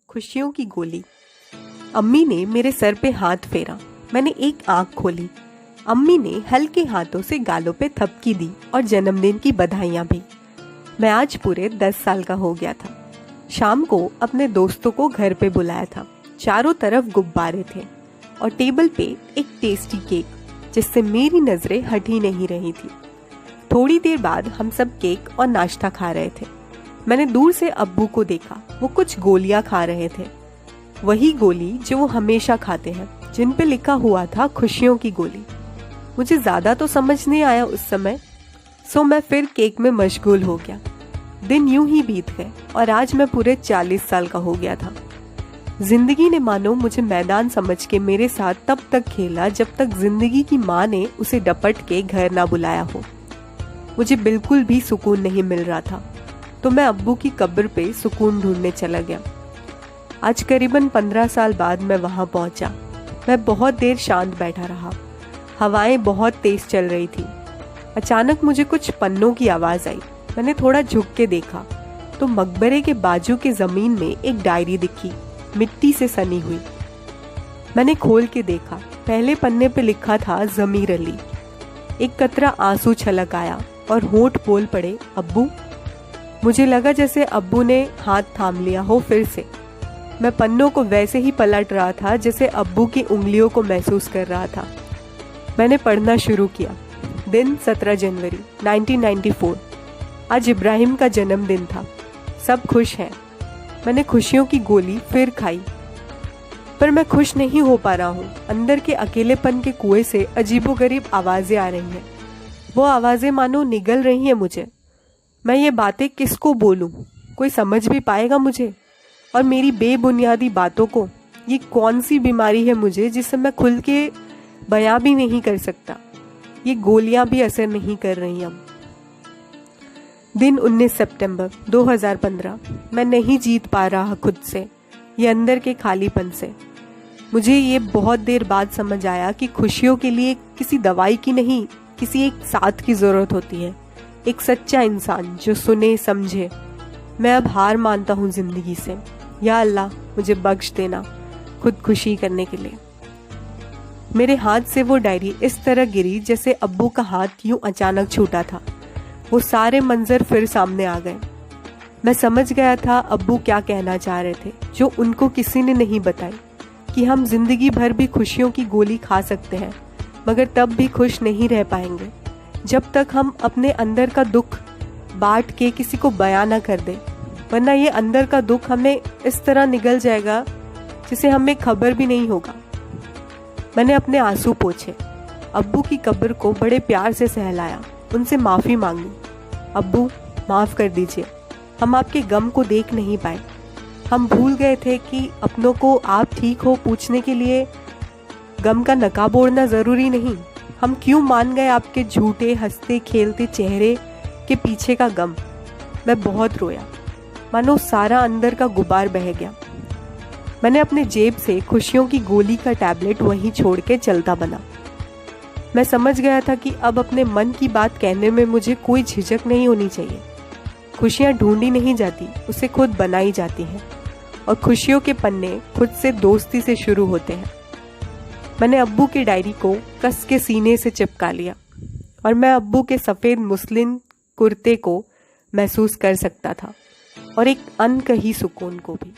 खुशियों की गोली। अम्मी ने मेरे सर पे हाथ फेरा। मैंने एक आंख खोली। अम्मी ने हल्के हाथों से गालों पे थपकी दी और जन्मदिन की बधाइयाँ भी। मैं आज पूरे 10 साल का हो गया था। शाम को अपने दोस्तों को घर पे बुलाया था। चारों तरफ गुब्बारे थे और टेबल पे एक टेस्टी केक जिससे मेरी नजरें हट ही नहीं रही थी। थोड़ी देर बाद हम सब केक और नाश्ता खा रहे थे। मैंने दूर से अब्बू को देखा। वो कुछ गोलियां खा रहे थे, वही गोली जो वो हमेशा खाते हैं, जिन पे लिखा हुआ था खुशियों की गोली। मुझे ज्यादा तो समझ नहीं आया उस समय, सो मैं फिर केक में मशगूल हो गया। दिन यूं ही बीत गए और आज मैं पूरे 40 साल का हो गया था। जिंदगी ने मानो मुझे मैदान समझ के मेरे साथ तब तक खेला जब तक जिंदगी की माँ ने उसे डपट के घर ना बुलाया हो। मुझे बिल्कुल भी सुकून नहीं मिल रहा था, तो मैं अब्बू की कब्र पे सुकून ढूंढने चला गया। आज करीबन 15 साल बाद मैं वहां पहुंचा। मैं बहुत देर शांत बैठा रहा। हवाएं बहुत तेज चल रही थी। अचानक मुझे कुछ पन्नों की आवाज आई। मैंने थोड़ा झुक के देखा तो मकबरे के बाजू के जमीन में एक डायरी दिखी, मिट्टी से सनी हुई। मैंने खोल के देखा। पहले पन्ने पे लिखा था ज़मीर अली। एक कतरा आंसू छलक आया और होंठ बोल पड़े, अब्बू। मुझे लगा जैसे अब्बू ने हाथ थाम लिया हो फिर से। मैं पन्नों को वैसे ही पलट रहा था जैसे अब्बू की उंगलियों को महसूस कर रहा था। मैंने पढ़ना शुरू किया। दिन 17 जनवरी 1994। आज इब्राहिम का जन्मदिन था। सब खुश हैं। मैंने खुशियों की गोली फिर खाई, पर मैं खुश नहीं हो पा रहा हूँ। अंदर के अकेलेपन के कुएं से अजीबोगरीब आवाजें आ रही हैं। वो आवाजें मानो निगल रही हैं मुझे। मैं ये बातें किसको बोलूं? कोई समझ भी पाएगा मुझे और मेरी बेबुनियादी बातों को? ये कौन सी बीमारी है मुझे जिसे मैं खुल के बयां भी नहीं कर सकता? ये गोलियां भी असर नहीं कर रही अब। दिन 19 सितंबर 2015। मैं नहीं जीत पा रहा खुद से, ये अंदर के खालीपन से। मुझे ये बहुत देर बाद समझ आया कि खुशियों के लिए किसी दवाई की नहीं, किसी एक साथ की जरूरत होती है। एक सच्चा इंसान जो सुने समझे। मैं अब हार मानता हूँ जिंदगी से। या अल्लाह, मुझे बख्श देना खुद खुशी करने के लिए। मेरे हाथ से वो डायरी इस तरह गिरी जैसे अब्बू का हाथ यूं अचानक छूटा था। वो सारे मंजर फिर सामने आ गए। मैं समझ गया था अब्बू क्या कहना चाह रहे थे, जो उनको किसी ने नहीं बताई, कि हम जिंदगी भर भी खुशियों की गोली खा सकते हैं, मगर तब भी खुश नहीं रह पाएंगे जब तक हम अपने अंदर का दुख बांट के किसी को बयां न कर दे। वरना ये अंदर का दुख हमें इस तरह निगल जाएगा जिसे हमें खबर भी नहीं होगा। मैंने अपने आंसू पोंछे। अब्बू की कब्र को बड़े प्यार से सहलाया, उनसे माफी मांगी। अब्बू, माफ कर दीजिए, हम आपके गम को देख नहीं पाए। हम भूल गए थे कि अपनों को आप ठीक हो पूछने के लिए गम का नकाब ओढ़ना जरूरी नहीं। हम क्यों मान गए आपके झूठे हंसते खेलते चेहरे के पीछे का गम। मैं बहुत रोया, मानो सारा अंदर का गुबार बह गया। मैंने अपने जेब से खुशियों की गोली का टैबलेट वहीं छोड़ के चलता बना। मैं समझ गया था कि अब अपने मन की बात कहने में मुझे कोई झिझक नहीं होनी चाहिए। खुशियाँ ढूंढी नहीं जाती, उसे खुद बनाई जाती हैं, और खुशियों के पन्ने खुद से दोस्ती से शुरू होते हैं। मैंने अब्बू की डायरी को कस के सीने से चिपका लिया और मैं अब्बू के सफ़ेद मुस्लिन कुर्ते को महसूस कर सकता था और एक अनकही सुकून को भी।